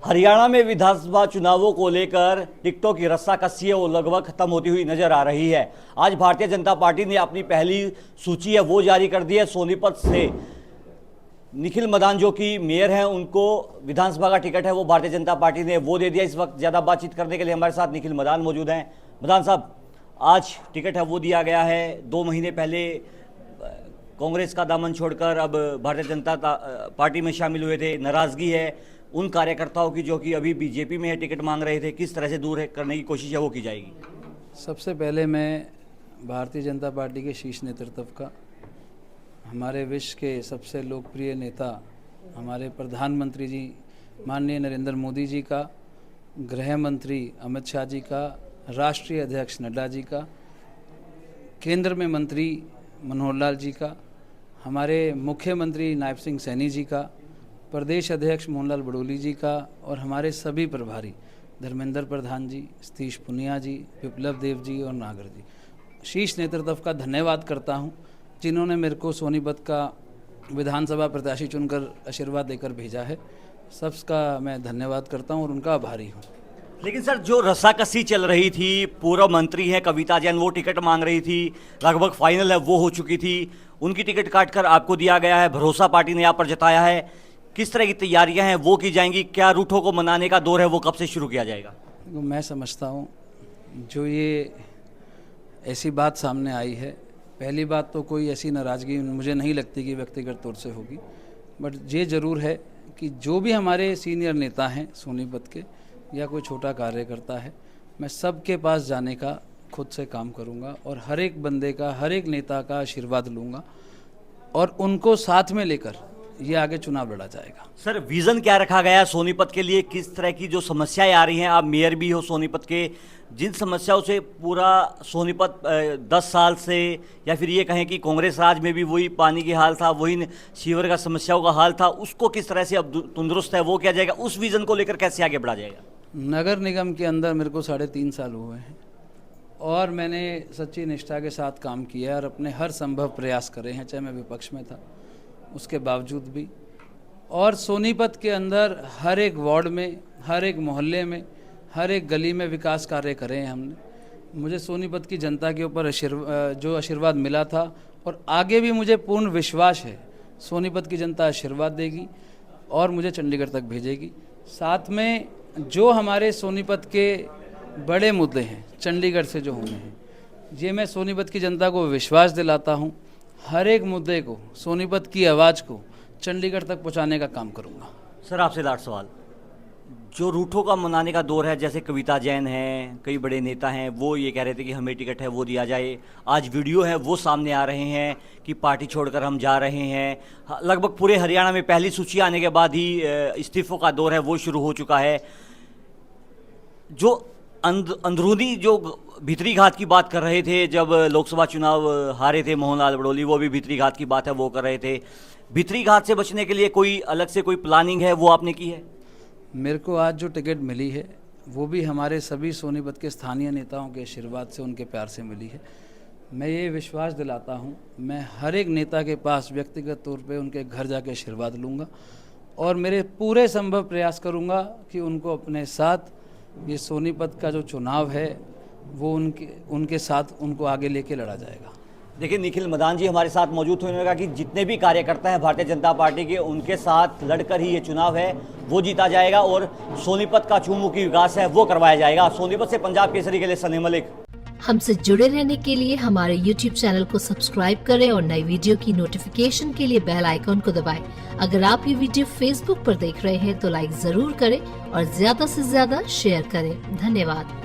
हरियाणा में विधानसभा चुनावों को लेकर टिकटों की रस्साकसी है वो लगभग खत्म होती हुई नजर आ रही है। आज भारतीय जनता पार्टी ने अपनी पहली सूची है वो जारी कर दी है। सोनीपत से निखिल मदान जो कि मेयर हैं, उनको विधानसभा का टिकट है वो भारतीय जनता पार्टी ने वो दे दिया। इस वक्त ज़्यादा बातचीत करने के लिए हमारे साथ निखिल मदान मौजूद हैं। मदान साहब, आज टिकट है वो दिया गया है। 2 महीने पहले कांग्रेस का दामन छोड़कर अब भारतीय जनता पार्टी में शामिल हुए थे। नाराज़गी है उन कार्यकर्ताओं की जो कि अभी बीजेपी में है, टिकट मांग रहे थे। किस तरह से दूर है करने की कोशिश है वो की जाएगी? सबसे पहले मैं भारतीय जनता पार्टी के शीर्ष नेतृत्व का, हमारे विश्व के सबसे लोकप्रिय नेता हमारे प्रधानमंत्री जी माननीय नरेंद्र मोदी जी का, गृह मंत्री अमित शाह जी का, राष्ट्रीय अध्यक्ष नड्डा जी का, केंद्र में मंत्री मनोहर लाल जी का, हमारे मुख्यमंत्री नायब सिंह सैनी जी का, प्रदेश अध्यक्ष मोहनलाल बड़ोली जी का और हमारे सभी प्रभारी धर्मेंद्र प्रधान जी, सतीश पुनिया जी, विप्लव देव जी और नागर जी, शीर्ष नेतृत्व का धन्यवाद करता हूं, जिन्होंने मेरे को सोनीपत का विधानसभा प्रत्याशी चुनकर आशीर्वाद देकर भेजा है। सबका मैं धन्यवाद करता हूं और उनका आभारी हूं। लेकिन सर, जो रस्साकसी चल रही थी, पूर्व मंत्री है कविता जैन, वो टिकट मांग रही थी, लगभग फाइनल है वो हो चुकी थी, उनकी टिकट काटकर आपको दिया गया है। भरोसा पार्टी ने आप पर जताया है। किस तरह की तैयारियां हैं वो की जाएंगी? क्या रूठों को मनाने का दौर है वो कब से शुरू किया जाएगा? मैं समझता हूं जो ये ऐसी बात सामने आई है, पहली बात तो कोई ऐसी नाराज़गी मुझे नहीं लगती कि व्यक्तिगत तौर से होगी, बट ये ज़रूर है कि जो भी हमारे सीनियर नेता हैं सोनीपत के या कोई छोटा कार्यकर्ता है, मैं सबके पास जाने का खुद से काम करूंगा और हर एक बंदे का, हर एक नेता का आशीर्वाद लूँगा और उनको साथ में लेकर ये आगे चुनाव लड़ा जाएगा। सर, विजन क्या रखा गया है सोनीपत के लिए? किस तरह की जो समस्याएं आ रही हैं, आप मेयर भी हो सोनीपत के, जिन समस्याओं से पूरा सोनीपत 10 साल से, या फिर ये कहें कि कांग्रेस राज में भी वही पानी की हाल था, वही सीवर का समस्याओं का हाल था, उसको किस तरह से अब तंदुरुस्त है वो किया जाएगा? उस विजन को लेकर कैसे आगे बढ़ा जाएगा? नगर निगम के अंदर मेरे को 3.5 साल हुए हैं और मैंने सच्ची निष्ठा के साथ काम किया है और अपने हर संभव प्रयास करे हैं, चाहे मैं विपक्ष में था उसके बावजूद भी। और सोनीपत के अंदर हर एक वार्ड में, हर एक मोहल्ले में, हर एक गली में विकास कार्य करे हैं हमने। मुझे सोनीपत की जनता के ऊपर जो आशीर्वाद मिला था और आगे भी मुझे पूर्ण विश्वास है सोनीपत की जनता आशीर्वाद देगी और मुझे चंडीगढ़ तक भेजेगी। साथ में जो हमारे सोनीपत के बड़े मुद्दे हैं चंडीगढ़ से जो होने हैं, ये मैं सोनीपत की जनता को विश्वास दिलाता हूँ, हर एक मुद्दे को, सोनीपत की आवाज़ को चंडीगढ़ तक पहुंचाने का काम करूंगा। सर, आपसे लास्ट सवाल, जो रूठों का मनाने का दौर है, जैसे कविता जैन हैं, कई बड़े नेता हैं, वो ये कह रहे थे कि हमें टिकट है वो दिया जाए। आज वीडियो है वो सामने आ रहे हैं कि पार्टी छोड़कर हम जा रहे हैं। लगभग पूरे हरियाणा में पहली सूची आने के बाद ही इस्तीफों का दौर है वो शुरू हो चुका है। जो अंदरूनी जो भीतरी घात की बात कर रहे थे, जब लोकसभा चुनाव हारे थे मोहनलाल बड़ोली, वो भी भीतरी घात की बात है वो कर रहे थे। भीतरी घात से बचने के लिए कोई अलग से कोई प्लानिंग है वो आपने की है? मेरे को आज जो टिकट मिली है वो भी हमारे सभी सोनीपत के स्थानीय नेताओं के आशीर्वाद से, उनके प्यार से मिली है। मैं ये विश्वास दिलाता हूँ, मैं हर एक नेता के पास व्यक्तिगत तौर पे उनके घर जाके आशीर्वाद लूँगा और मेरे पूरे संभव प्रयास करूँगा कि उनको अपने साथ, ये सोनीपत का जो चुनाव है वो उनके साथ उनको आगे लेके लड़ा जाएगा। देखिए, निखिल मदान जी हमारे साथ मौजूद थे। उन्होंने कहा कि जितने भी कार्यकर्ता हैं भारतीय जनता पार्टी के, उनके साथ लड़कर ही ये चुनाव है वो जीता जाएगा और सोनीपत का चहुमुखी विकास है वो करवाया जाएगा। सोनीपत से पंजाब केसरी के लिए सनी मलिक। हमसे जुड़े रहने के लिए हमारे YouTube चैनल को सब्सक्राइब करें और नई वीडियो की नोटिफिकेशन के लिए बेल आइकॉन को दबाएं। अगर आप ये वीडियो Facebook पर देख रहे हैं तो लाइक जरूर करें और ज्यादा से ज्यादा शेयर करें। धन्यवाद।